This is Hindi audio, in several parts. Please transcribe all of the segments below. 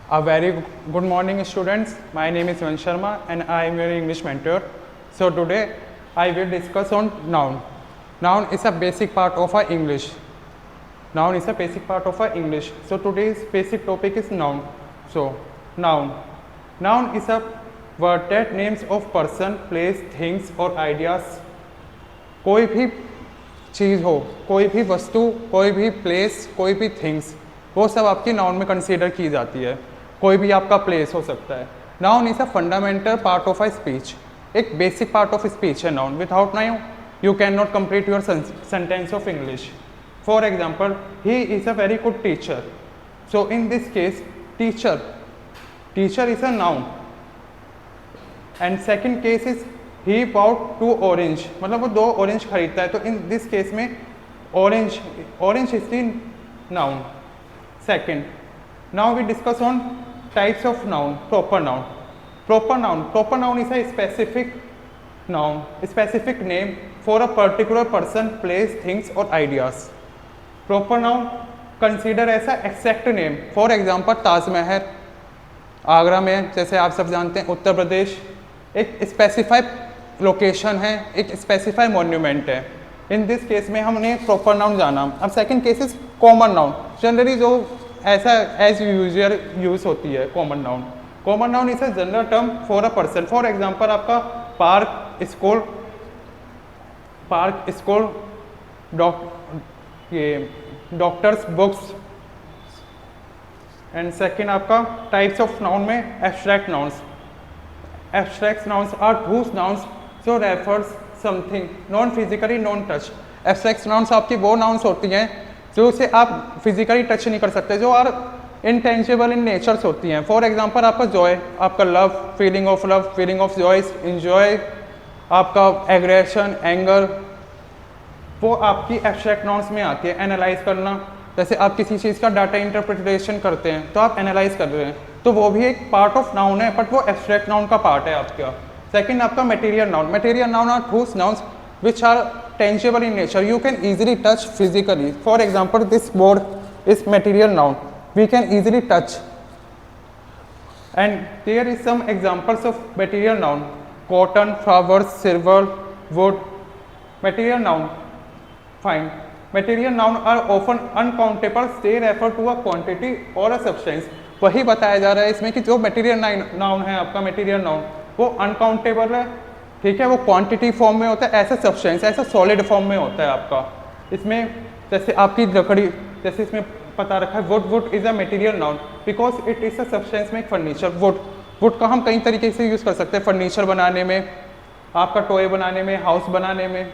A very good morning, students. My name is Vansh Sharma and I am your English mentor. So today I will discuss on noun. Noun is a basic part of our English. Noun is a basic part of our English. So today's basic topic is noun. So noun. Noun is a word that names of person, place, things or ideas. कोई भी चीज़ हो, कोई भी वस्तु, कोई भी प्लेस, कोई भी थिंग्स, वो सब आपकी नाउन में कंसीडर की जाती है. कोई भी आपका प्लेस हो सकता है. Noun is a fundamental part of a speech. एक बेसिक पार्ट ऑफ स्पीच है noun. Without noun you can not complete your sentence of English. For example, he is a very good teacher. So in this case teacher is a noun. And second case is he bought 2 orange, मतलब वो 2 ऑरेंज खरीदता है. तो इन दिस केस में orange is the noun. Second, now we discuss on types of noun. Proper noun is a specific noun, specific name for a particular person, place, things और ideas. Proper noun consider as a exact name. For example, Taj Mahal Agra में, जैसे आप सब जानते हैं, उत्तर प्रदेश एक स्पेसिफाइड लोकेशन है, एक स्पेसिफाइड मॉन्यूमेंट है. इन दिस केस में हमने प्रॉपर नाउन जाना. अब second case is common noun. Generally जो ऐसा एज यूजुअल यूज होती है common noun is a general term for a person. For example, आपका park, school, doctors, books. And second, आपका टाइप्स ऑफ नाउन में abstract nouns. Abstract nouns are those nouns so refers something non physically non touch. Abstract nouns आपकी वो nouns होती हैं जो उसे आप फिजिकली टच नहीं कर सकते, जो आर इंटेंजिबल इन नेचर्स होती हैं. फॉर एग्जांपल, आपका जॉय, आपका love, feeling of Joy, enjoy, आपका एग्रेशन, एंगर, वो आपकी एब्स्ट्रैक्ट नाउन्स में आती है. एनालाइज करना, जैसे आप किसी चीज़ का डाटा इंटरप्रिटेशन करते हैं तो आप एनालाइज कर रहे हैं, तो वो भी एक पार्ट ऑफ नाउन है, बट वो एब्स्ट्रैक्ट नाउन का पार्ट है आपका. सेकंड, आपका material noun are those nouns which are tangible in nature. You can easily touch physically. For example, this board is material noun, we can easily touch. And there is some examples of material noun: cotton, flowers, silver, wood. Material noun, fine. Material noun are often uncountable. They refer to a quantity or a substance. वही बताया जा रहा है इसमें कि जो मटेरियल नाउन है आपका, मटेरियल नाउन वो अनकाउंटेबल है, ठीक है. वो क्वांटिटी फॉर्म में होता है, ऐसा सब्सटेंस, ऐसा सॉलिड फॉर्म में होता है आपका. इसमें जैसे आपकी लकड़ी, जैसे इसमें पता रखा है would is a material noun because it is a substance make furniture. Would का हम कई तरीके से यूज़ कर सकते हैं, फर्नीचर बनाने में, आपका टॉय बनाने में, हाउस बनाने में.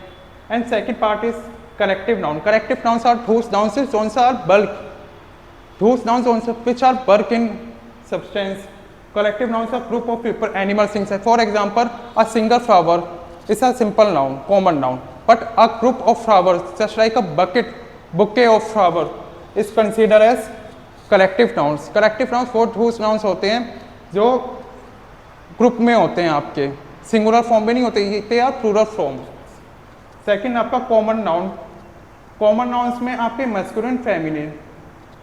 And second part is collective nouns are those nouns are bulk, those nouns which are bulk in substance. Collective nouns are group of people, animals, things. For example, a single flower is a simple noun, common noun, but a group of flowers, just like a bouquet of flower, is considered as collective nouns. Collective nouns वो those nouns होते हैं जो ग्रुप में होते हैं, आपके सिंगुलर फॉर्म में नहीं होते, they are plural forms. Second, आपका कॉमन नाउन्स में आपके मैस्कुलिन, फेमिनिन.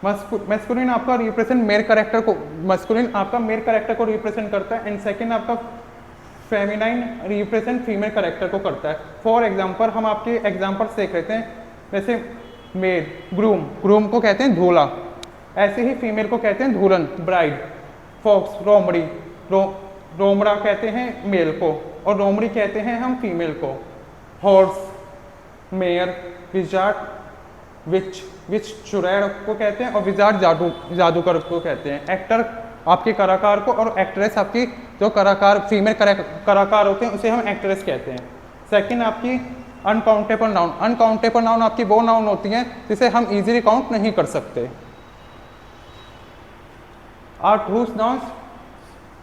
मैस्कुलिन आपका रिप्रेजेंट मेल कैरेक्टर को, मैस्कुलिन आपका मेल कैरेक्टर को रिप्रेजेंट करता है. एंड सेकेंड, आपका फेमिनाइन रिप्रेजेंट फीमेल कैरेक्टर को करता है. फॉर एग्जांपल, हम आपके एग्जांपल्स देख लेते हैं. वैसे मेल, ग्रूम को कहते हैं धूला, ऐसे ही फीमेल को कहते हैं धूलन, ब्राइड. फॉक्स, रोमड़ा कहते हैं मेल को, और रोमड़ी कहते हैं हम फीमेल को. हॉर्स, मेयर, विजार्ड, विच चुड़ैल को कहते हैं, और विजार्ड जादूगर को कहते हैं. एक्टर आपके कलाकार को, और एक्ट्रेस आपकी जो कलाकार फीमेल कलाकार होते हैं उसे हम एक्ट्रेस कहते हैं. सेकंड, आपकी अनकाउंटेबल नाउन आपकी वो नाउन होती हैं जिसे हम इजीली काउंट नहीं कर सकते. Are whose nouns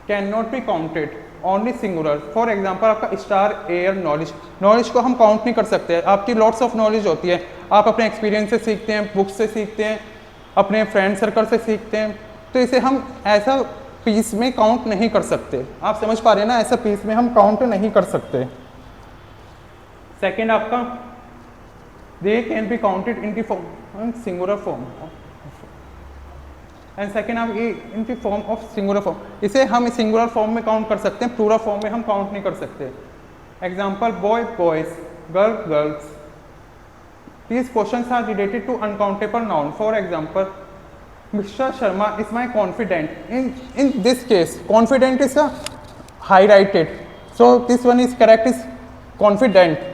can not be counted, only singular. For example, आपका स्टार, एयर, नॉलेज को हम काउंट नहीं कर सकते. आपकी लॉट्स ऑफ नॉलेज होती है, आप अपने एक्सपीरियंस से सीखते हैं, बुक्स से सीखते हैं, अपने फ्रेंड सर्कल से सीखते हैं, तो इसे हम ऐसा पीस में काउंट नहीं कर सकते. आप समझ पा रहे हैं ना, ऐसा पीस में हम काउंट नहीं कर सकते. सेकेंड, आपका they can be counted in the singular form. And second आप ये इनकी फॉर्म ऑफ सिंगुलर फॉर्म, इसे हम सिंगुलर फॉर्म में काउंट कर सकते हैं, प्लूरल फॉर्म में हम काउंट नहीं कर सकते। Example boy boys, girl girls. These questions are related to uncountable noun. For example, Mr. Sharma is my confidant. In this case, confident is a highlighted. So this one is correct, is confident.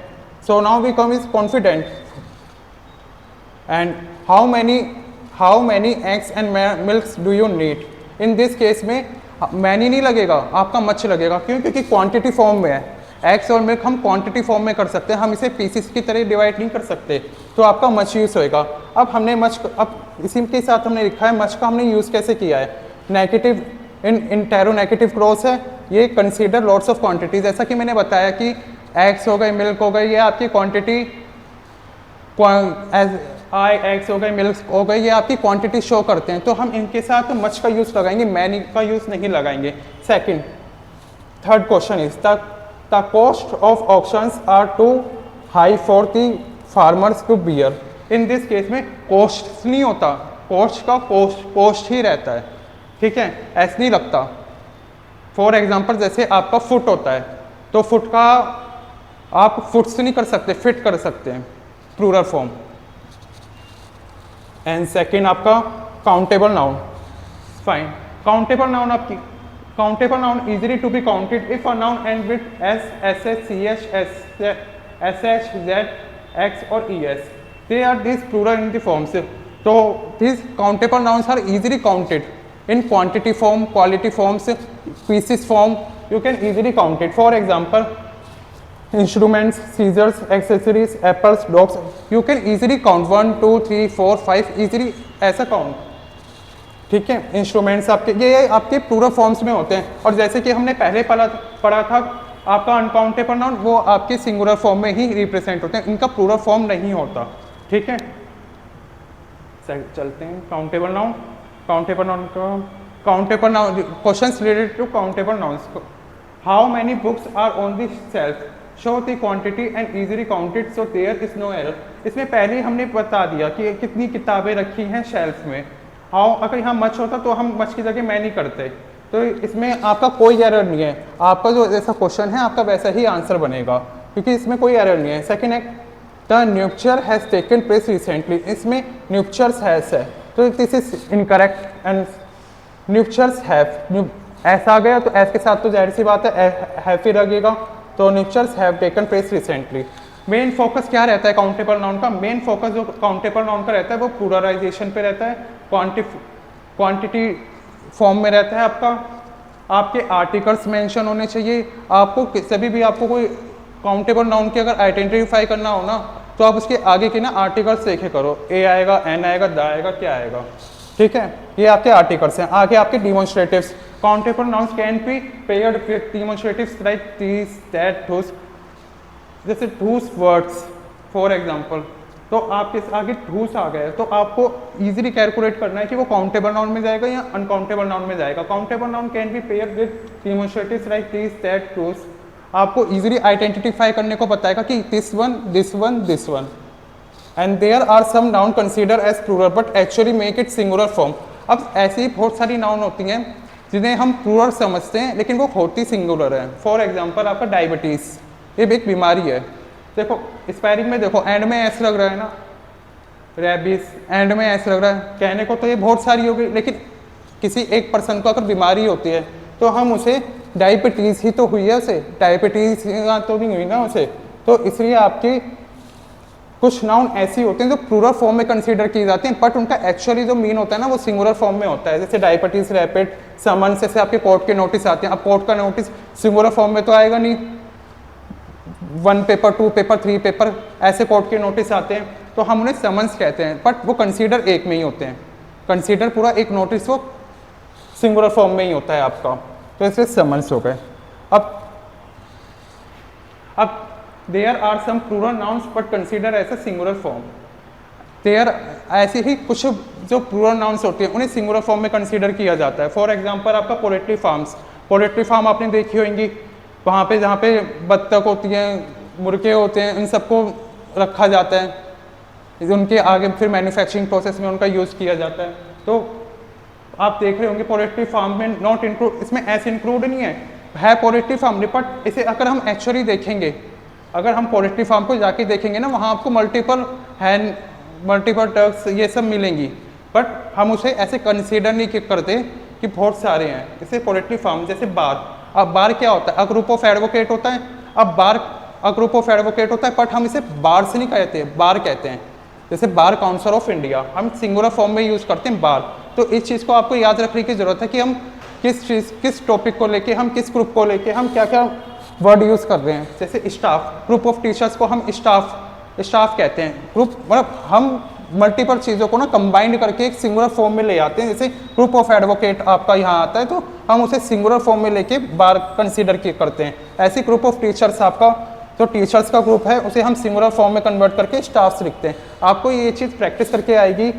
So now we come is confident. And how many eggs and milks do you need? In this case में many नहीं लगेगा, आपका much लगेगा। क्यों? क्योंकि क्वांटिटी फॉर्म में है। एग्स और मिल्क हम क्वांटिटी फॉर्म में कर सकते हैं, हम इसे पीसेस की तरह डिवाइड नहीं कर सकते, तो आपका मच यूज़ होएगा। अब हमने मच, अब इसी के साथ हमने लिखा है मच का हमने यूज़ कैसे किया है। नेगेटिव इन टैरो नेगेटिव क्लॉज है, ये कंसीडर लॉट्स ऑफ क्वांटिटी, जैसा कि मैंने बताया कि एग्स हो गए, मिल्क हो गए, ये आपकी क्वांटिटी, आई एग्स हो गए, मिल्क हो गए, ये आपकी क्वांटिटी शो करते हैं, तो हम इनके साथ मच का यूज़ लगाएंगे, मैनी का यूज़ नहीं लगाएंगे। Second, third question is the cost of auctions are too high for the farmers to bear. In this case में cost नहीं होता, cost का cost ही रहता है, ठीक है, ऐसा नहीं लगता। फॉर एग्जाम्पल जैसे आपका फुट होता है, तो फुट का आप फुट से नहीं कर सकते, फिट कर सकते हैं, प्लूरल फॉर्म। एंड सेकेंड आपका countable noun. Fine, countable noun आपकी countable noun easily to be counted if a noun ends with s, sh, ch, sh, z, x or es. They are these plural in the forms. So these countable nouns are easily counted in quantity form, quality forms, pieces form. You can easily count it. For example, instruments, scissors, accessories, apples, dogs. You can easily count 1, 2, 3, 4, 5 easily ऐसा count. ठीक है, इंस्ट्रूमेंट्स आपके ये आपके प्लूरल फॉर्म्स में होते हैं। और जैसे कि हमने पहले पढ़ा था, आपका अनकाउंटेबल नाउन वो आपके सिंगुलर फॉर्म में ही रिप्रेजेंट होते हैं, इनका प्लूरल फॉर्म नहीं होता, ठीक है। चलते हैं काउंटेबल नाउन। काउंटेबल नाउन का countable noun questions related to countable nouns. How many books are on the shelf, show the quantity and easily counted so there is no error. इसमें पहले ही हमने बता दिया कि कितनी किताबें रखी हैं शेल्फ में। हाउ, अगर यहाँ मच होता तो हम मच की जगह मैं नहीं करते, तो इसमें आपका कोई एरर नहीं है, आपका जो जैसा क्वेश्चन है आपका वैसा ही आंसर बनेगा, क्योंकि इसमें कोई एरर नहीं है। सेकेंड है द न्यूक्चर हैज़ टेकन प्लेस रिसेंटली, इसमें न्यूक्चर्स हैज़ है, तो this is incorrect and nuptials have, ऐसा आ गया तो एस के साथ तो जाहिर सी बात है हैव ही लगेगा, तो nuptials have taken place recently. Main focus क्या रहता है काउंटेबल नाउन का? मेन फोकस जो काउंटेबल नाउन का रहता है वो प्लूरलाइजेशन पे रहता है, क्वांटिटी फॉर्म में रहता है आपका। आपके आर्टिकल्स मेंशन होने चाहिए। आपको कभी भी आपको कोई काउंटेबल नाउन की अगर आइडेंटिफाई करना हो ना, तो आप उसके आगे के ना आर्टिकल्स देखे करो, ए आएगा, एन आएगा, द आएगा, क्या आएगा, ठीक है। ये आपके आर्टिकल्स हैं। आगे आपके demonstratives. Countable nouns can be paired with demonstratives like this, that, those, जैसे धूस वर्ड्स फॉर एग्जाम्पल, तो आपके आगे धूस आ गया है तो आपको इजीली कैलकुलेट करना है कि वो काउंटेबल नाउन में जाएगा या अनकाउंटेबल नाउन में जाएगा। Countable noun can be paired with demonstratives like this, that, those. आपको इजीली आइडेंटिफाई करने को बताएगा कि this one, this one, this one. And there are some noun consider as plural but actually make it singular form. अब ऐसी बहुत सारी नाउन होती हैं जिन्हें हम प्लूरल समझते हैं लेकिन वो होती सिंगुलर है। फॉर एग्जाम्पल आपका डायबिटीज़, ये भी एक बीमारी है। देखो स्पेलिंग में देखो, एंड में ऐसे लग रहा है ना, रेबीज, एंड में ऐसे लग रहा है। कहने को तो ये बहुत सारी होगी, लेकिन किसी एक पर्सन को अगर बीमारी होती है तो हम उसे डायबिटीज़ ही तो हुई है, उसे डायबिटीज़ तो नहीं हुई ना उसे, तो इसलिए आपकी कुछ नाउन ऐसी होते हैं जो प्लूरल फॉर्म में कंसीडर की जाती हैं, बट उनका एक्चुअली जो मीन होता है ना वो सिंगुलर फॉर्म में होता है। जैसे डायबिटीज़, रैपिड, समन, से आपके कोर्ट के नोटिस आते हैं। अब कोर्ट का नोटिस सिंगुलर फॉर्म में तो आएगा नहीं, 1 पेपर, 2 पेपर, 3 पेपर ऐसे कोर्ट के नोटिस आते हैं, तो हम उन्हें समन्स कहते हैं, बट वो कंसीडर एक में ही होते हैं। कंसीडर पूरा एक नोटिस वो सिंगुलर फॉर्म में ही होता है आपका, तो इसलिए समन्स हो गए। अब there are some plural nouns but consider as a singular form. There ऐसे ही कुछ जो प्लूरल नाउन्स होती हैं उन्हें सिंगुलर फॉर्म में कंसीडर किया जाता है। फॉर एग्जाम्पल आपका पोल्ट्री फार्म्स, पोल्ट्री फार्म आपने देखी होंगी, वहाँ पे जहाँ पे बत्तख होती हैं, मुर्गे होते हैं, इन सबको रखा जाता है, उनके आगे फिर मैन्युफैक्चरिंग प्रोसेस में उनका यूज़ किया जाता है। तो आप देख रहे होंगे पोएट्री फॉर्म में नॉट इंक्लूड, इसमें एस इंक्लूड नहीं है पोएट्री फॉर्म में, बट इसे अगर हम एक्चुअली देखेंगे, अगर हम पोएट्री फॉर्म को जाके देखेंगे ना, वहाँ आपको मल्टीपल हैंड, मल्टीपल टर्क्स ये सब मिलेंगी, बट हम उसे ऐसे कंसीडर नहीं करते कि बहुत सारे हैं। इसे पोएट्री फॉर्म, जैसे बार, अब बार क्या होता है, अ ग्रुप ऑफ एडवोकेट होता है। अब बार अ ग्रुप ऑफ एडवोकेट होता है, बट हम इसे बार से नहीं कहते, बार कहते हैं। जैसे बार काउंसिल ऑफ इंडिया हम सिंगुलर फॉर्म में यूज़ करते हैं बार। तो इस चीज़ को आपको याद रखने की ज़रूरत है कि हम किस टॉपिक को लेके, हम किस ग्रुप को लेके हम क्या क्या वर्ड यूज़ कर रहे हैं। जैसे स्टाफ, ग्रुप ऑफ टीचर्स को हम स्टाफ कहते हैं। ग्रुप मतलब हम मल्टीपल चीज़ों को ना कंबाइंड करके एक सिंगुलर फॉर्म में ले आते हैं। जैसे ग्रुप ऑफ एडवोकेट आपका यहाँ आता है, तो हम उसे सिंगुलर फॉर्म में लेके बार कंसीडर करते हैं। ऐसे ग्रुप ऑफ टीचर्स आपका, तो टीचर्स का ग्रुप है, उसे हम सिंगुलर फॉर्म में कन्वर्ट करके स्टाफ्स लिखते हैं। आपको ये चीज़ प्रैक्टिस करके आएगी।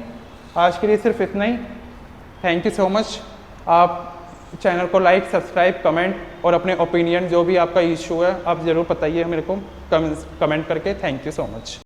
आज के लिए सिर्फ इतना ही। Thank you so much. आप चैनल को लाइक, सब्सक्राइब, कमेंट और अपने ओपिनियन जो भी आपका इशू है आप ज़रूर बताइए मेरे को कमेंट करके। Thank you so much.